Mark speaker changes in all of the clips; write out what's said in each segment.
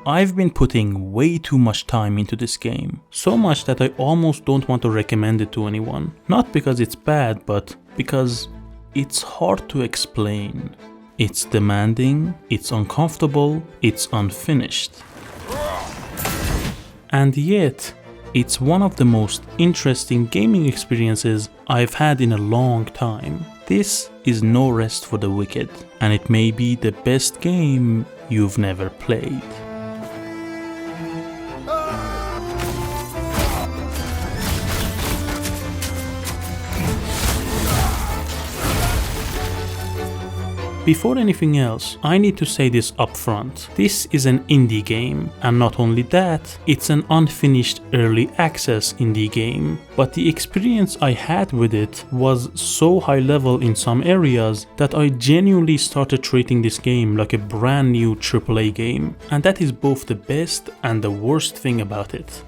Speaker 1: I've been putting way too much time into this game. So much that I almost don't want to recommend it to anyone. Not because it's bad, but because it's hard to explain. It's demanding, it's uncomfortable, it's unfinished. And yet, it's one of the most interesting gaming experiences I've had in a long time. This is No Rest for the Wicked, and it may be the best game you've never played. Before anything else, I need to say this up front. This is an indie game, and not only that, it's an unfinished early access indie game. But the experience I had with it was so high level in some areas that I genuinely started treating this game like a brand new AAA game. And that is both the best and the worst thing about it.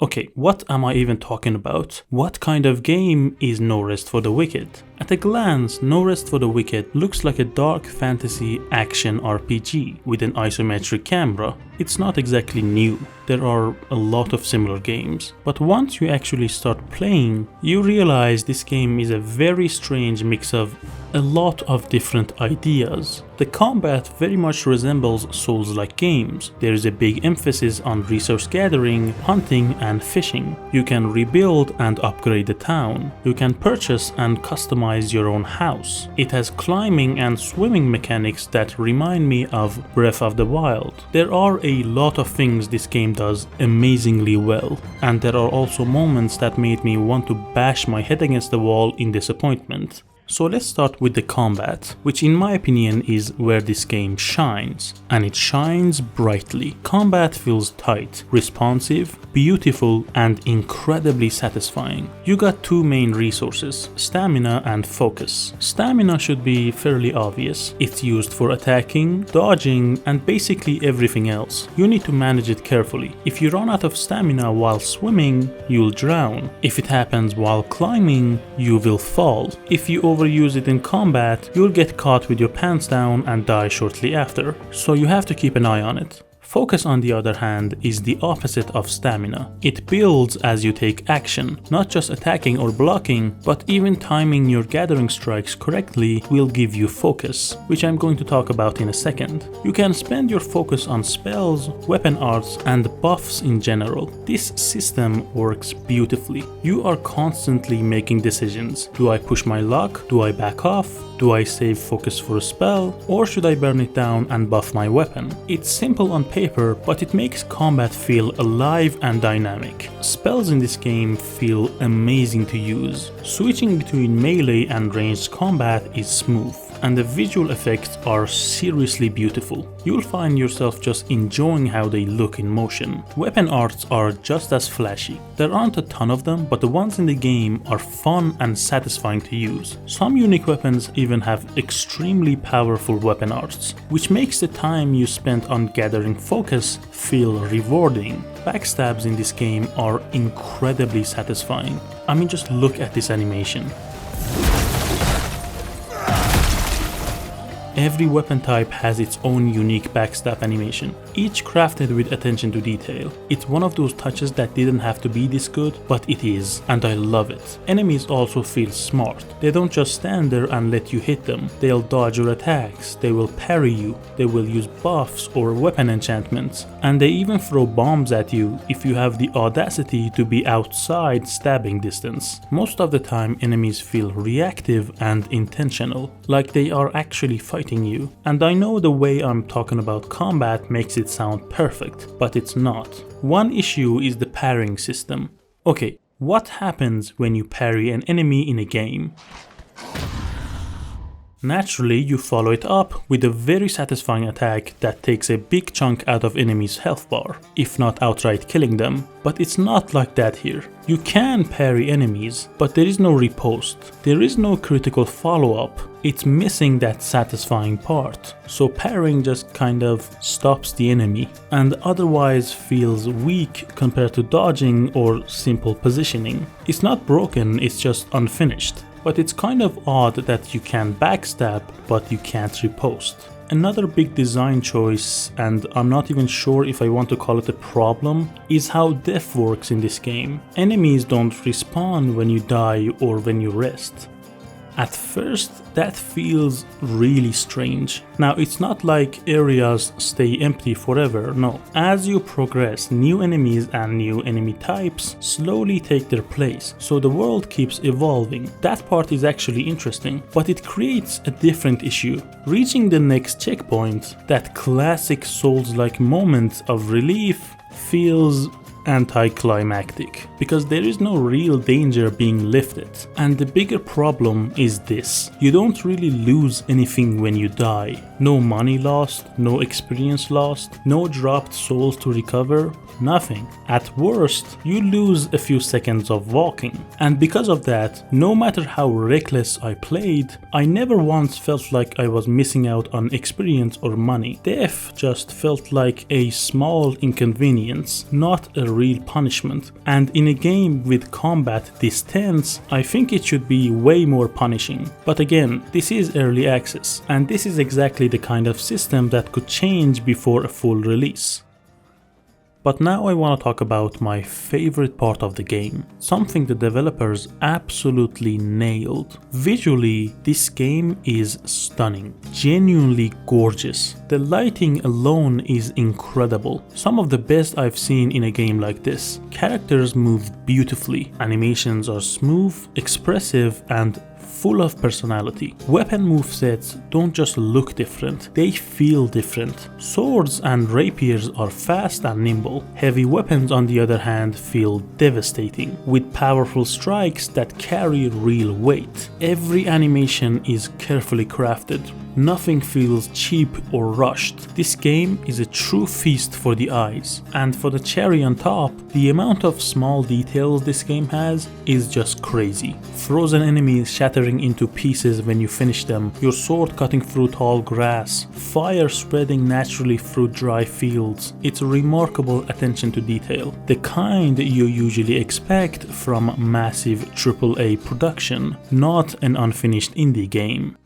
Speaker 1: Okay, what am I even talking about? What kind of game is No Rest for the Wicked? At a glance, No Rest for the Wicked looks like a dark fantasy action RPG with an isometric camera. It's not exactly new. There are a lot of similar games, but once you actually start playing, you realize this game is a very strange mix of a lot of different ideas. The combat very much resembles Souls-like games. There is a big emphasis on resource gathering, hunting and fishing. You can rebuild and upgrade the town. You can purchase and customize your own house. It has climbing and swimming mechanics that remind me of Breath of the Wild. There are a lot of things this game does amazingly well, and there are also moments that made me want to bash my head against the wall in disappointment. So let's start with the combat, which in my opinion is where this game shines, and it shines brightly. Combat feels tight, responsive, beautiful, and incredibly satisfying. You got two main resources, stamina and focus. Stamina should be fairly obvious. It's used for attacking, dodging, and basically everything else. You need to manage it carefully. If you run out of stamina while swimming, you'll drown. If it happens while climbing, you will fall. If you overuse it in combat, you'll get caught with your pants down and die shortly after, so you have to keep an eye on it. Focus, on the other hand, is the opposite of stamina. It builds as you take action, not just attacking or blocking, but even timing your gathering strikes correctly will give you focus, which I'm going to talk about in a second. You can spend your focus on spells, weapon arts, and buffs in general. This system works beautifully. You are constantly making decisions. Do I push my luck? Do I back off? Do I save focus for a spell? Or should I burn it down and buff my weapon? It's simple on paper, but it makes combat feel alive and dynamic. Spells in this game feel amazing to use. Switching between melee and ranged combat is smooth, and the visual effects are seriously beautiful. You'll find yourself just enjoying how they look in motion. Weapon arts are just as flashy. There aren't a ton of them, but the ones in the game are fun and satisfying to use. Some unique weapons even have extremely powerful weapon arts, which makes the time you spent on gathering focus feel rewarding. Backstabs in this game are incredibly satisfying. I mean, just look at this animation. Every weapon type has its own unique backstab animation, each crafted with attention to detail. It's one of those touches that didn't have to be this good, but it is, and I love it. Enemies also feel smart. They don't just stand there and let you hit them. They'll dodge your attacks, they will parry you, they will use buffs or weapon enchantments, and they even throw bombs at you if you have the audacity to be outside stabbing distance. Most of the time enemies feel reactive and intentional, like they are actually fighting you. And I know the way I'm talking about combat makes it sound perfect, but it's not. One issue is the parrying system. Okay, what happens when you parry an enemy in a game? Naturally, you follow it up with a very satisfying attack that takes a big chunk out of enemies' health bar, if not outright killing them. But it's not like that here. You can parry enemies, but there is no riposte. There is no critical follow-up. It's missing that satisfying part. So parrying just kind of stops the enemy, and otherwise feels weak compared to dodging or simple positioning. It's not broken, it's just unfinished. But it's kind of odd that you can backstab, but you can't riposte. Another big design choice, and I'm not even sure if I want to call it a problem, is how death works in this game. Enemies don't respawn when you die or when you rest. At first, that feels really strange. Now, it's not like areas stay empty forever, no. As you progress, new enemies and new enemy types slowly take their place, so the world keeps evolving. That part is actually interesting, but it creates a different issue. Reaching the next checkpoint, that classic Souls-like moment of relief, feels anticlimactic, because there is no real danger being lifted. And the bigger problem is this: you don't really lose anything when you die. No money lost, no experience lost, no dropped souls to recover, nothing. At worst, you lose a few seconds of walking. And because of that, no matter how reckless I played, I never once felt like I was missing out on experience or money. Death just felt like a small inconvenience, not a real punishment. And in a game with combat this tense, I think it should be way more punishing. But again, this is early access, and this is exactly the kind of system that could change before a full release. But now I want to talk about my favorite part of the game, something the developers absolutely nailed. Visually, this game is stunning, genuinely gorgeous. The lighting alone is incredible, some of the best I've seen in a game like this. Characters move beautifully, animations are smooth, expressive, and full of personality. Weapon movesets don't just look different, they feel different. Swords and rapiers are fast and nimble. Heavy weapons, on the other hand, feel devastating, with powerful strikes that carry real weight. Every animation is carefully crafted. Nothing feels cheap or rushed. This game is a true feast for the eyes. And for the cherry on top, the amount of small details this game has is just crazy. Frozen enemies shattering into pieces when you finish them, your sword cutting through tall grass, fire spreading naturally through dry fields. It's remarkable attention to detail, the kind you usually expect from massive AAA production, not an unfinished indie game.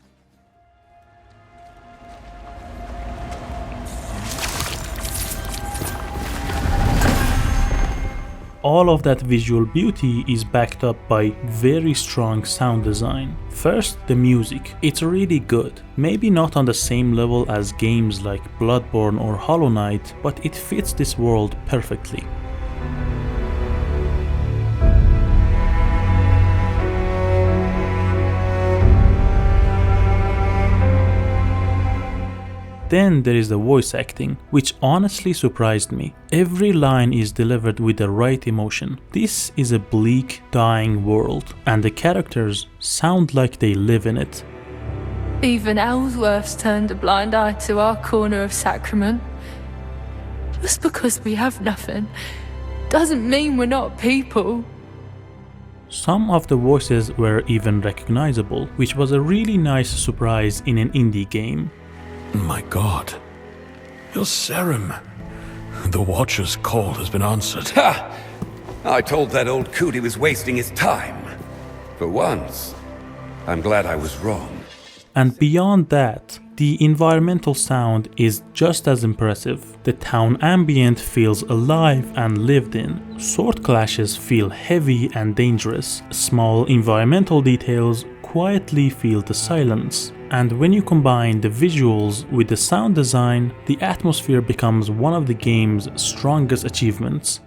Speaker 1: All of that visual beauty is backed up by very strong sound design. First, the music. It's really good. Maybe not on the same level as games like Bloodborne or Hollow Knight, but it fits this world perfectly. Then there is the voice acting, which honestly surprised me. Every line is delivered with the right emotion. This is a bleak, dying world, and the characters sound like they live in it.
Speaker 2: Even Ellsworth's turned a blind eye to our corner of sacrament. Just because we have nothing doesn't mean we're not people.
Speaker 1: Some of the voices were even recognizable, which was a really nice surprise in an indie game.
Speaker 3: My God. You're Serim. The Watcher's call has been answered.
Speaker 4: Ha! I told that old coot he was wasting his time. For once, I'm glad I was wrong.
Speaker 1: And beyond that, the environmental sound is just as impressive. The town ambient feels alive and lived in. Sword clashes feel heavy and dangerous. Small environmental details quietly feel the silence. And when you combine the visuals with the sound design, the atmosphere becomes one of the game's strongest achievements.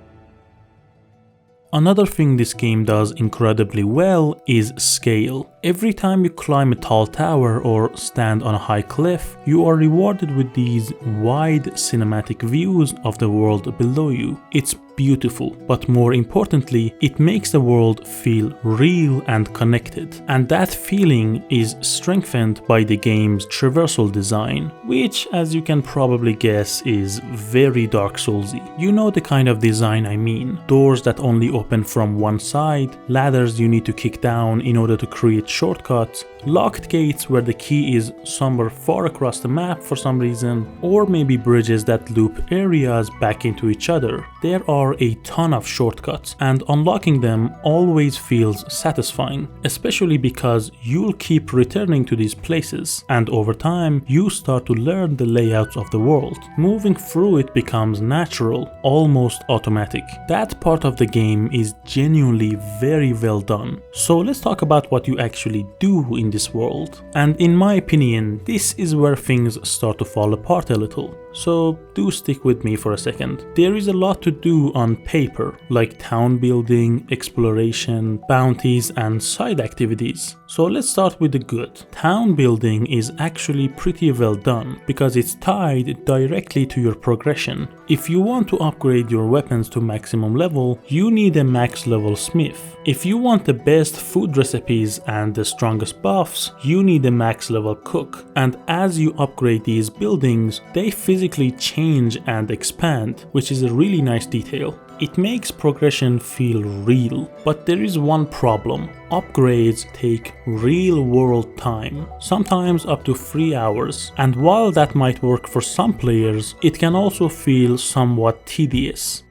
Speaker 1: Another thing this game does incredibly well is scale. Every time you climb a tall tower or stand on a high cliff, you are rewarded with these wide cinematic views of the world below you. It's beautiful, but more importantly, it makes the world feel real and connected. And that feeling is strengthened by the game's traversal design, which, as you can probably guess, is very Dark Soulsy. You know the kind of design I mean. Doors that only open from one side, ladders you need to kick down in order to create shortcuts, locked gates where the key is somewhere far across the map for some reason, or maybe bridges that loop areas back into each other. There are a ton of shortcuts, and unlocking them always feels satisfying, especially because you'll keep returning to these places, and over time you start to learn the layouts of the world. Moving through it becomes natural, almost automatic. That part of the game is genuinely very well done. So let's talk about what you actually do in this world. And in my opinion, this is where things start to fall apart a little. So do stick with me for a second. There is a lot to do on paper, like town building, exploration, bounties, and side activities. So let's start with the good. Town building is actually pretty well done because it's tied directly to your progression. If you want to upgrade your weapons to maximum level, you need a max level smith. If you want the best food recipes and the strongest buffs, you need a max level cook. And as you upgrade these buildings, they physically change and expand, which is a really nice detail. It makes progression feel real, but there is one problem. Upgrades take real world time, sometimes up to 3 hours, and while that might work for some players, it can also feel somewhat tedious.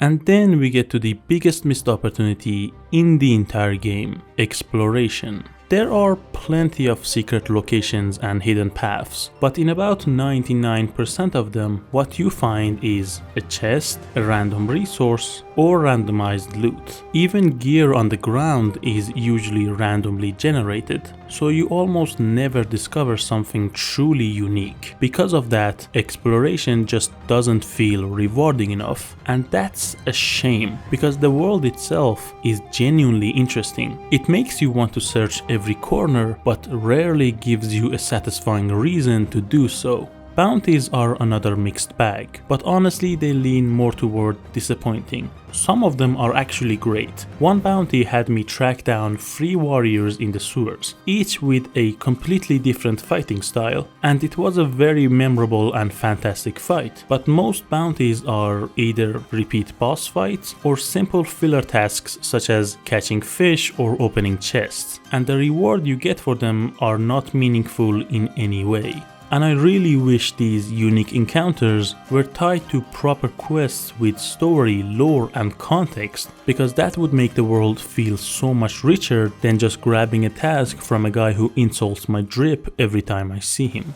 Speaker 1: And then we get to the biggest missed opportunity in the entire game: exploration. There are plenty of secret locations and hidden paths, but in about 99% of them, what you find is a chest, a random resource, or randomized loot. Even gear on the ground is usually randomly generated, so you almost never discover something truly unique. Because of that, exploration just doesn't feel rewarding enough, and that's a shame, because the world itself is genuinely interesting. It makes you want to search every corner, but rarely gives you a satisfying reason to do so. Bounties are another mixed bag, but honestly they lean more toward disappointing. Some of them are actually great. One bounty had me track down 3 warriors in the sewers, each with a completely different fighting style, and it was a very memorable and fantastic fight. But most bounties are either repeat boss fights or simple filler tasks such as catching fish or opening chests, and the reward you get for them are not meaningful in any way. And I really wish these unique encounters were tied to proper quests with story, lore and context, because that would make the world feel so much richer than just grabbing a task from a guy who insults my drip every time I see him.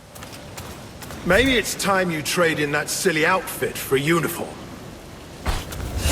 Speaker 5: Maybe it's time you trade in that silly outfit for a uniform.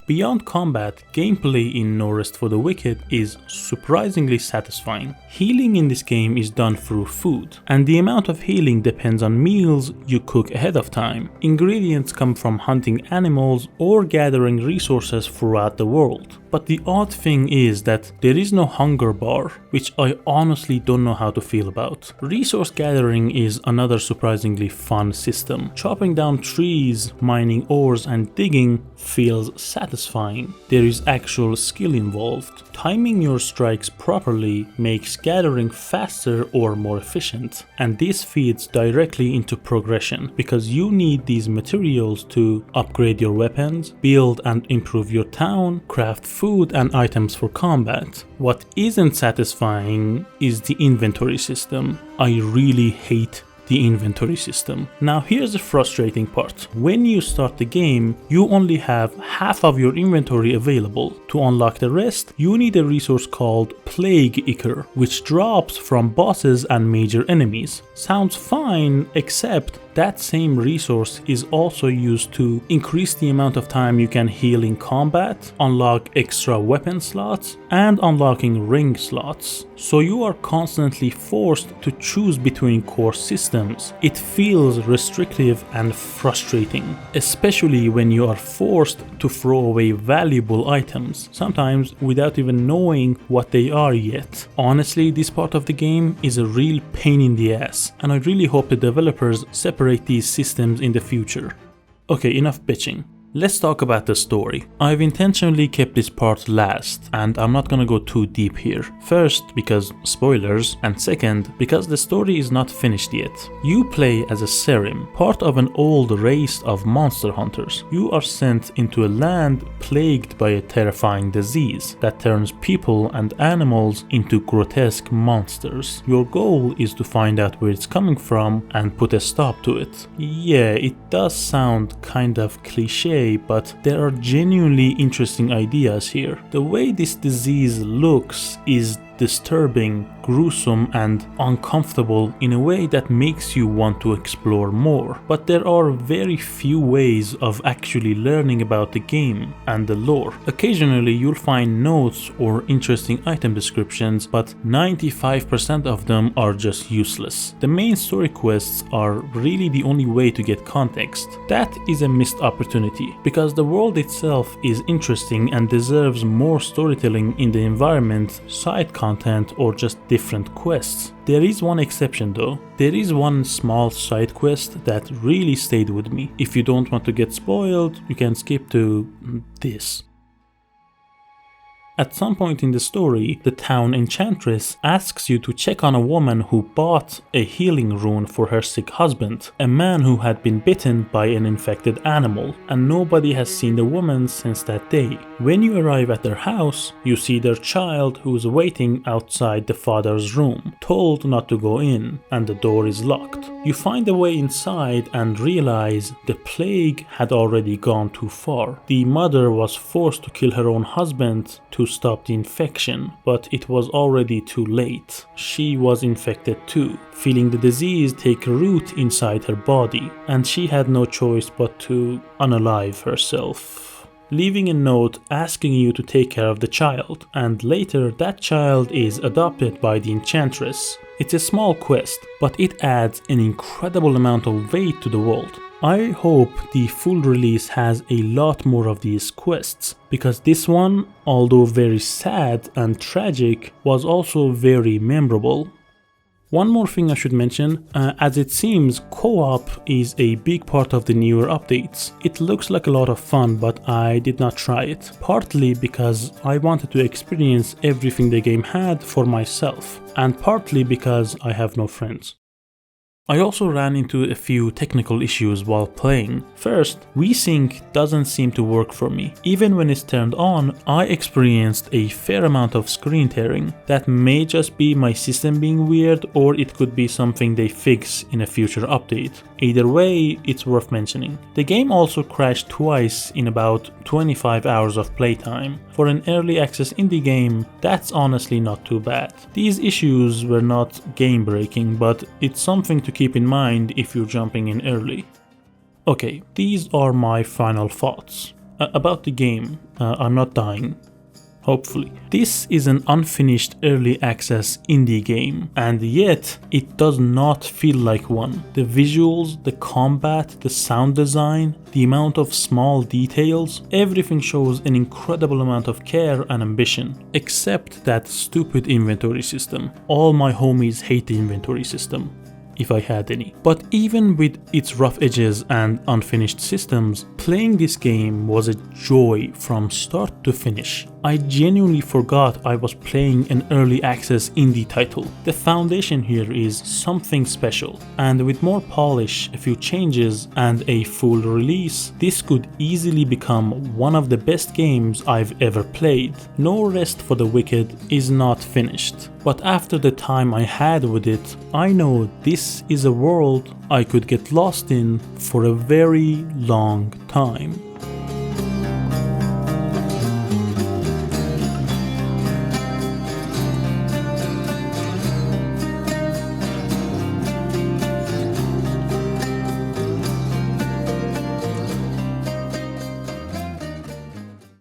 Speaker 1: Beyond combat, gameplay in No Rest for the Wicked is surprisingly satisfying. Healing in this game is done through food, and the amount of healing depends on meals you cook ahead of time. Ingredients come from hunting animals or gathering resources throughout the world. But the odd thing is that there is no hunger bar, which I honestly don't know how to feel about. Resource gathering is another surprisingly fun system. Chopping down trees, mining ores and digging feels satisfying. There is actual skill involved. Timing your strikes properly makes gathering faster or more efficient, and this feeds directly into progression because you need these materials to upgrade your weapons, build and improve your town, craft food and items for combat. What isn't satisfying is the inventory system. I really hate the inventory system. Now here's the frustrating part. When you start the game, you only have half of your inventory available. To unlock the rest, you need a resource called Plague Ichor, which drops from bosses and major enemies. Sounds fine, except that same resource is also used to increase the amount of time you can heal in combat, unlock extra weapon slots, and unlocking ring slots. So you are constantly forced to choose between core systems. It feels restrictive and frustrating, especially when you are forced to throw away valuable items, sometimes without even knowing what they are yet. Honestly, this part of the game is a real pain in the ass, and I really hope the developers separate these systems in the future. Okay, enough bitching. Let's talk about the story. I've intentionally kept this part last, and I'm not gonna go too deep here. First, because spoilers, and second, because the story is not finished yet. You play as a Serim, part of an old race of monster hunters. You are sent into a land plagued by a terrifying disease that turns people and animals into grotesque monsters. Your goal is to find out where it's coming from and put a stop to it. Yeah, it does sound kind of cliche, but there are genuinely interesting ideas here. The way this disease looks is disturbing, gruesome, and uncomfortable in a way that makes you want to explore more. But there are very few ways of actually learning about the game and the lore. Occasionally you'll find notes or interesting item descriptions, but 95% of them are just useless. The main story quests are really the only way to get context. That is a missed opportunity, because the world itself is interesting and deserves more storytelling in the environment, side content, or just different quests. There is one exception though. There is one small side quest that really stayed with me. If you don't want to get spoiled, you can skip to this. At some point in the story, the town enchantress asks you to check on a woman who bought a healing rune for her sick husband, a man who had been bitten by an infected animal, and nobody has seen the woman since that day. When you arrive at their house, you see their child who is waiting outside the father's room, told not to go in, and the door is locked. You find a way inside and realize the plague had already gone too far. The mother was forced to kill her own husband to stop the infection, but it was already too late. She was infected too, feeling the disease take root inside her body, and she had no choice but to unalive herself, leaving a note asking you to take care of the child, and later that child is adopted by the enchantress. It's a small quest, but it adds an incredible amount of weight to the world. I hope the full release has a lot more of these quests, because this one, although very sad and tragic, was also very memorable. One more thing I should mention, as it seems co-op is a big part of the newer updates. It looks like a lot of fun, but I did not try it, partly because I wanted to experience everything the game had for myself, and partly because I have no friends. I also ran into a few technical issues while playing. First, VSync doesn't seem to work for me. Even when it's turned on, I experienced a fair amount of screen tearing. That may just be my system being weird, or it could be something they fix in a future update. Either way, it's worth mentioning. The game also crashed twice in about 25 hours of playtime. For an early access indie game, that's honestly not too bad. These issues were not game breaking, but it's something to keep in mind if you're jumping in early. Okay, these are my final thoughts. About the game, I'm not dying. Hopefully. This is an unfinished early access indie game, and yet it does not feel like one. The visuals, the combat, the sound design, the amount of small details, everything shows an incredible amount of care and ambition. Except that stupid inventory system. All my homies hate the inventory system, if I had any. But even with its rough edges and unfinished systems, playing this game was a joy from start to finish. I genuinely forgot I was playing an early access indie title. The foundation here is something special, and with more polish, a few changes, and a full release, this could easily become one of the best games I've ever played. No Rest for the Wicked is not finished, but after the time I had with it, I know this is a world I could get lost in for a very long time.